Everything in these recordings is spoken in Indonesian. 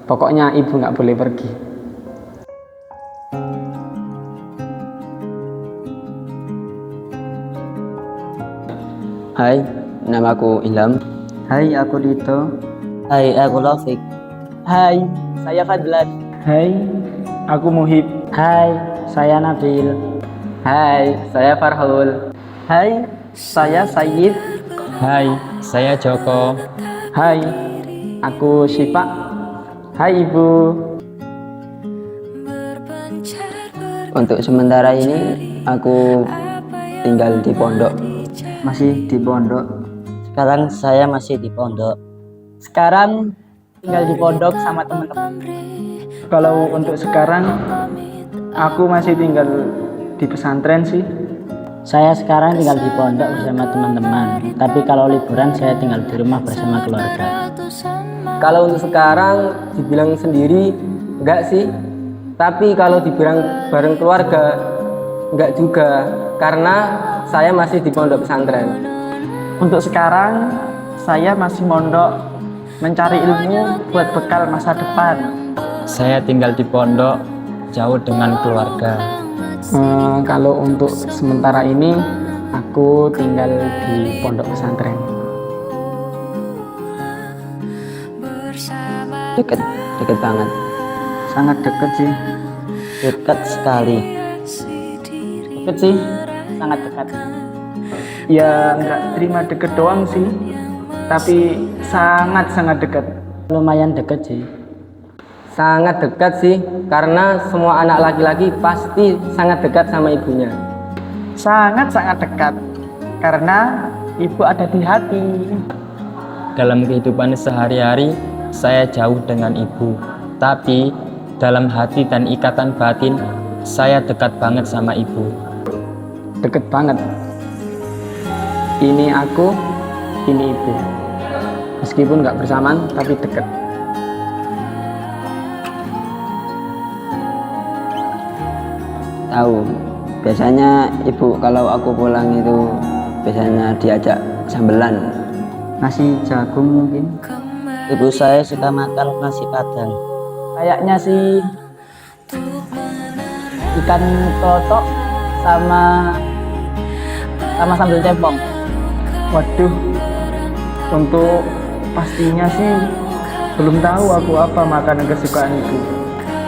Pokoknya ibu nggak boleh pergi. Hai, namaku Ilham. Hai, aku Dito. Hai, aku Taufik. Hai, saya Fadlan. Hai, aku Muhib. Hai, saya Nabil. Hai, saya Farhul. Hai, saya Sayyid. Hai, saya Joko. Hai, aku Syifa. Hai ibu. Untuk sementara ini aku tinggal di pondok. Masih di pondok. Sekarang saya masih di pondok. Sekarang tinggal di pondok sama teman-teman. Kalau untuk sekarang aku masih tinggal di pesantren sih. Saya sekarang tinggal di pondok bersama teman-teman. Tapi kalau liburan saya tinggal di rumah bersama keluarga. Kalau untuk sekarang dibilang sendiri enggak sih. Tapi kalau dibilang bareng keluarga enggak juga, karena saya masih di pondok pesantren. Untuk sekarang saya masih mondok mencari ilmu buat bekal masa depan. Saya tinggal di pondok jauh dengan keluarga. Kalau untuk sementara ini aku tinggal di pondok pesantren. Deket banget. Sangat dekat sih. Dekat sekali. Dekat sih, sangat dekat. Ya nggak terima deket doang sih, tapi sangat dekat. Lumayan dekat sih. Sangat dekat sih, karena semua anak laki-laki pasti sangat dekat sama ibunya. Sangat dekat. Karena ibu ada di hati. Dalam kehidupan sehari-hari, saya jauh dengan ibu. Tapi dalam hati dan ikatan batin, saya dekat banget sama ibu. Deket banget. Ini aku, ini ibu. Meskipun nggak bersamaan, tapi deket. Tahu, biasanya ibu kalau aku pulang itu biasanya diajak sambelan. Nasi jagung mungkin. Ibu saya suka makan nasi padang. Kayaknya sih ikan totok sama sambal cempong. Waduh, untuk pastinya sih belum tahu aku apa makanan kesukaan ibu.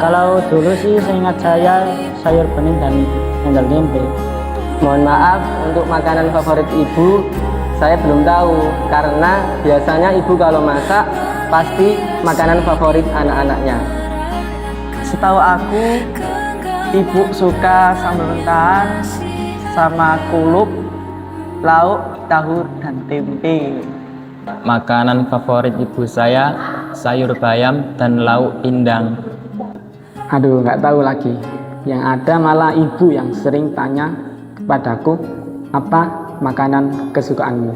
Kalau dulu sih seingat saya sayur bening dan sambal tempe. Mohon maaf, untuk makanan favorit ibu saya belum tahu, karena biasanya ibu kalau masak pasti makanan favorit anak-anaknya. Setahu aku ibu suka sambal mentahan sama kulup, lauk, tahu dan tempe. Makanan favorit ibu saya sayur bayam dan lauk pindang. Aduh, nggak tahu lagi. Yang ada malah ibu yang sering tanya kepadaku, apa makanan kesukaanmu?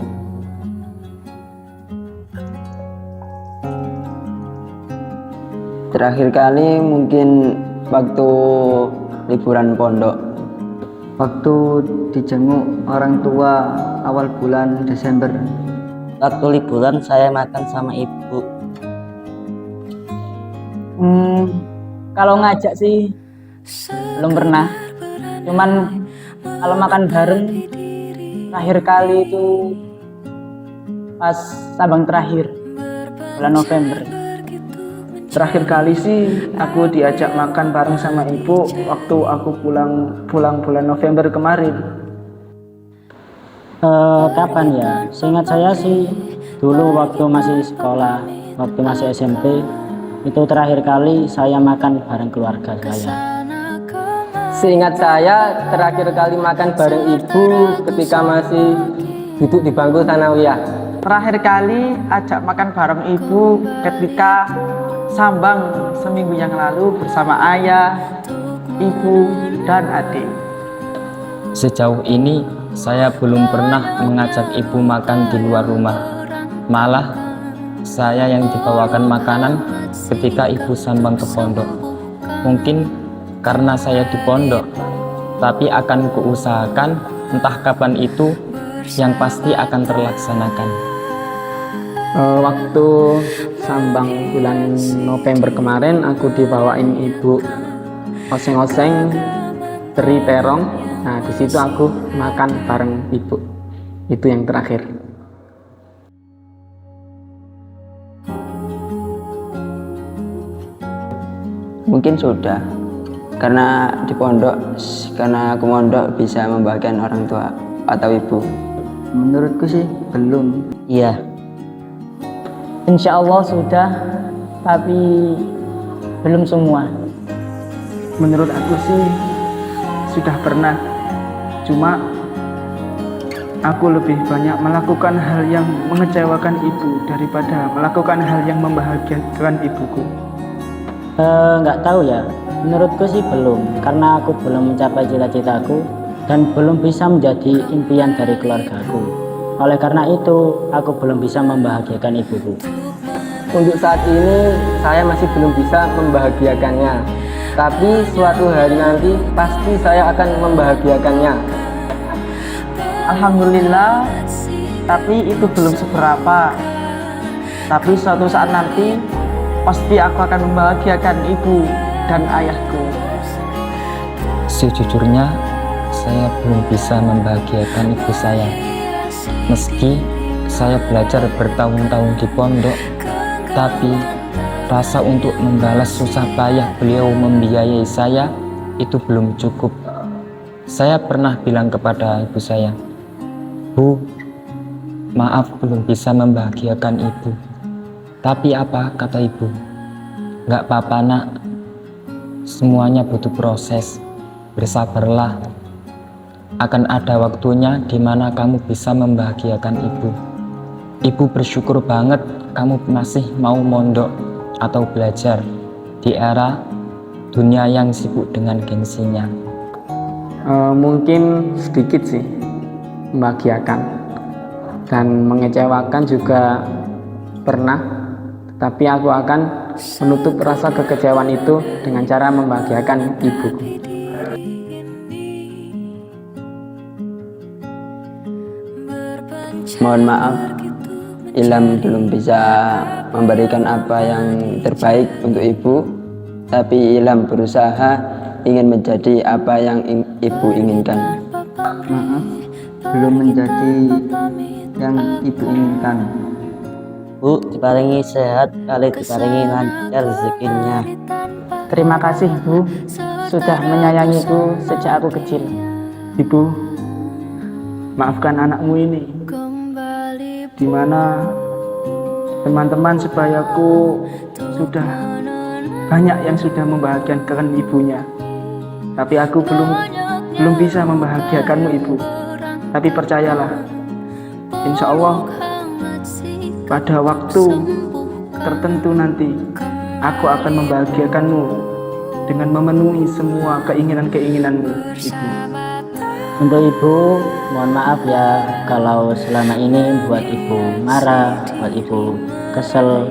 Terakhir kali mungkin waktu liburan pondok. Waktu dijenguk orang tua awal bulan Desember. Waktu liburan saya makan sama ibu. Kalau ngajak sih belum pernah. Cuman kalau makan bareng terakhir kali itu pas Sabang terakhir bulan November. Terakhir kali sih aku diajak makan bareng sama ibu waktu aku pulang bulan November kemarin. Kapan ya? Seingat saya sih dulu waktu masih sekolah, waktu masih SMP, itu terakhir kali saya makan bareng keluarga saya. Seingat saya terakhir kali makan bareng ibu ketika masih duduk di bangku tsanawiyah. Terakhir kali ajak makan bareng ibu ketika sambang seminggu yang lalu bersama ayah, ibu, dan adik. Sejauh ini saya belum pernah mengajak ibu makan di luar rumah. Malah saya yang dibawakan makanan ketika ibu sambang ke pondok. Mungkin karena saya di pondok, tapi akan kuusahakan entah kapan itu yang pasti akan terlaksanakan. Waktu sambang bulan November kemarin aku dibawain ibu oseng-oseng teri terong. Nah, di situ aku makan bareng ibu. Itu yang terakhir. Mungkin sudah, karena di pondok, karena aku mondok bisa membahagiakan orang tua atau ibu. Menurutku sih belum. Iya. Insya Allah sudah, tapi belum semua. Menurut aku sih sudah pernah, cuma aku lebih banyak melakukan hal yang mengecewakan ibu daripada melakukan hal yang membahagiakan ibuku. Nggak tahu ya, menurutku sih belum, karena aku belum mencapai cita-citaku dan belum bisa menjadi impian dari keluargaku. Oleh karena itu, aku belum bisa membahagiakan ibuku. Untuk saat ini saya masih belum bisa membahagiakannya, tapi suatu hari nanti pasti saya akan membahagiakannya. Alhamdulillah, tapi itu belum seberapa. Tapi suatu saat nanti pasti aku akan membahagiakan ibu dan ayahku. Sejujurnya, saya belum bisa membahagiakan ibu saya. Meski saya belajar bertahun-tahun di pondok, tapi rasa untuk membalas susah payah beliau membiayai saya itu belum cukup. Saya pernah bilang kepada ibu saya, "Bu, maaf belum bisa membahagiakan ibu." Tapi apa kata ibu? "Nggak apa-apa nak, semuanya butuh proses, bersabarlah. Akan ada waktunya di mana kamu bisa membahagiakan ibu." Ibu bersyukur banget kamu masih mau mondok atau belajar di era dunia yang sibuk dengan gengsinya. Mungkin sedikit sih membahagiakan dan mengecewakan juga pernah, tapi aku akan menutup rasa kekecewaan itu dengan cara membahagiakan ibuku. Mohon maaf, Ilham belum bisa memberikan apa yang terbaik untuk ibu, tapi Ilham berusaha ingin menjadi apa yang ibu inginkan. Maaf, belum menjadi yang ibu inginkan. Bu, diparingi sehat, kali diparingi lancar rezekinya. Terima kasih Bu, sudah menyayangiku sejak aku kecil. Ibu, maafkan anakmu ini, di mana teman-teman sebayaku sudah banyak yang sudah membahagiakan ibunya, tapi aku belum bisa membahagiakanmu ibu. Tapi percayalah, insya Allah pada waktu tertentu nanti aku akan membahagiakanmu dengan memenuhi semua keinginan-keinginanmu ibu. Untuk ibu, mohon maaf ya kalau selama ini buat ibu marah, buat ibu kesel.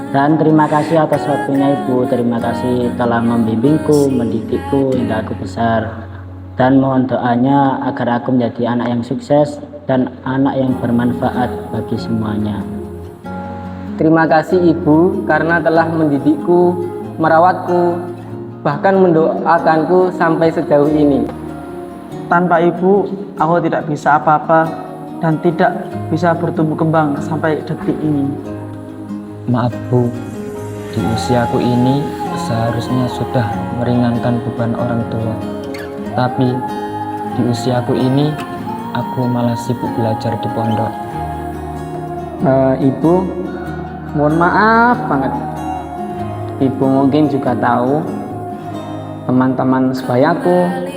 Dan terima kasih atas waktunya ibu, terima kasih telah membimbingku, mendidikku hingga aku besar. Dan mohon doanya agar aku menjadi anak yang sukses dan anak yang bermanfaat bagi semuanya. Terima kasih ibu karena telah mendidikku, merawatku, bahkan mendoakanku sampai sejauh ini. Tanpa ibu, aku tidak bisa apa-apa dan tidak bisa bertumbuh kembang sampai detik ini. Maaf Bu, di usiaku ini seharusnya sudah meringankan beban orang tua. Tapi di usiaku ini aku malah sibuk belajar di pondok. Ibu, mohon maaf banget. Ibu mungkin juga tahu teman-teman sebayaku,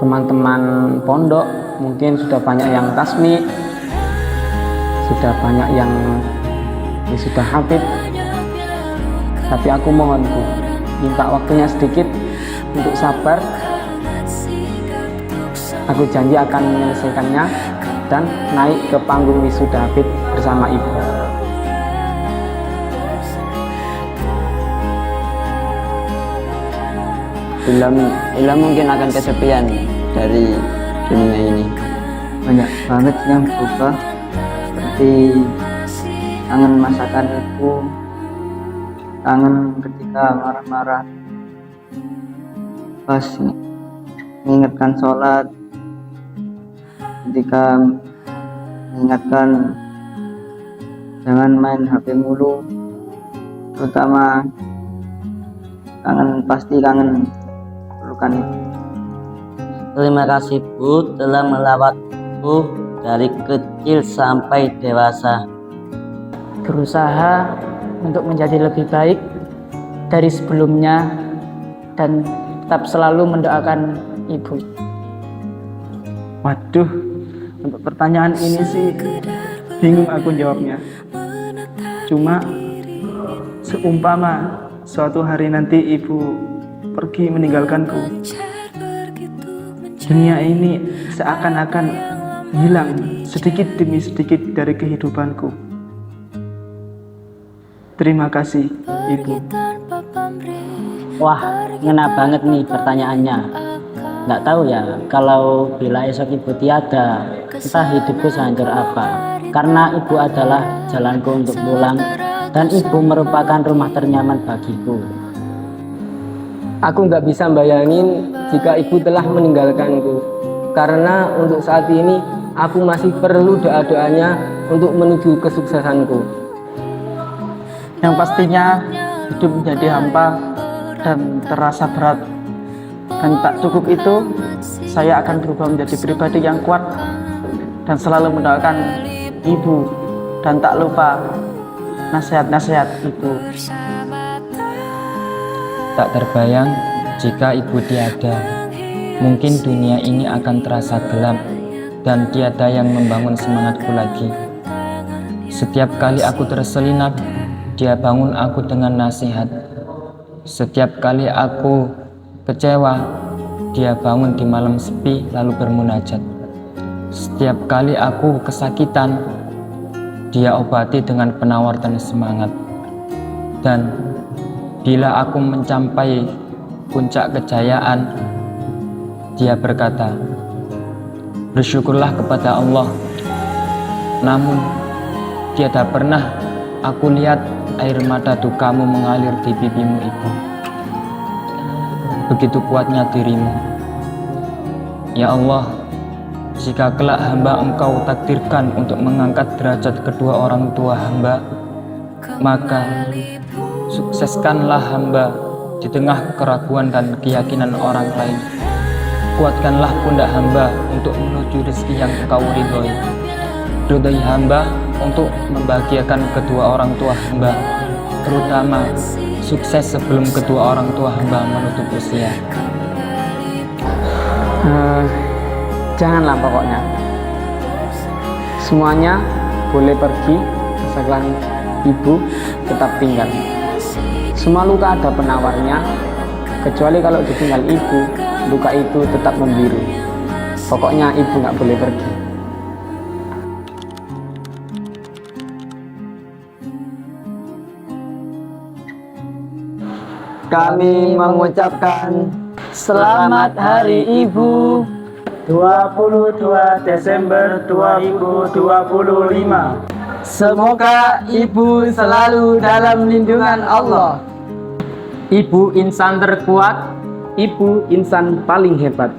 teman-teman pondok mungkin sudah banyak yang tasmi, sudah banyak yang sudah hafid. Tapi aku mohon Bu, minta waktunya sedikit untuk sabar. Aku janji akan menyelesaikannya dan naik ke panggung wisuda hafid bersama ibu. Ilham mungkin akan kesepian dari dunia ini. Banyak banget yang berubah, seperti kangen masakan ibu, kangen ketika marah-marah pas mengingatkan sholat, ketika mengingatkan jangan main HP mulu, terutama pasti kangen pelukan ibu. Terima kasih Bu telah merawatku dari kecil sampai dewasa. Berusaha untuk menjadi lebih baik dari sebelumnya dan tetap selalu mendoakan ibu. Waduh, untuk pertanyaan ini sih bingung aku jawabnya. Cuma seumpama suatu hari nanti ibu pergi meninggalkanku, dunia ini seakan-akan hilang sedikit demi sedikit dari kehidupanku. Terima kasih ibu. Wah, ngena banget nih pertanyaannya. Nggak tahu ya, kalau bila esok ibu tiada, entah hidupku sehancur apa. Karena ibu adalah jalanku untuk pulang, dan ibu merupakan rumah ternyaman bagiku. Aku nggak bisa bayangin jika ibu telah meninggalkanku. Karena untuk saat ini, aku masih perlu doa-doanya untuk menuju kesuksesanku. Yang pastinya hidup menjadi hampa dan terasa berat. Dan tak cukup itu, saya akan berubah menjadi pribadi yang kuat dan selalu mendoakan ibu dan tak lupa nasihat-nasihat ibu. Tak terbayang jika ibu tiada. Mungkin dunia ini akan terasa gelap dan tiada yang membangun semangatku lagi. Setiap kali aku terselinap, dia bangun aku dengan nasihat. Setiap kali aku kecewa, dia bangun di malam sepi lalu bermunajat. Setiap kali aku kesakitan, dia obati dengan penawar dan semangat. Dan bila aku mencapai puncak kejayaan, dia berkata, bersyukurlah kepada Allah. Namun tiada pernah aku lihat air mata dukamu mengalir di pipimu ibu. Begitu kuatnya dirimu. Ya Allah, jika kelak hamba Engkau takdirkan untuk mengangkat derajat kedua orang tua hamba, maka sukseskanlah hamba di tengah keraguan dan keyakinan orang lain. Kuatkanlah pundak hamba untuk menuju rezeki yang Engkau ridhoi. Ridhoi hamba untuk membahagiakan kedua orang tua hamba, terutama sukses sebelum kedua orang tua hamba menutup usia. Janganlah pokoknya. Semuanya boleh pergi, asalkan ibu tetap tinggal. Semua luka ada penawarnya, kecuali kalau ditinggal ibu, luka itu tetap membiru. Pokoknya ibu nggak boleh pergi. Kami mengucapkan Selamat Hari Ibu 22 Desember 2025. Semoga ibu selalu dalam lindungan Allah. Ibu insan terkuat, ibu insan paling hebat.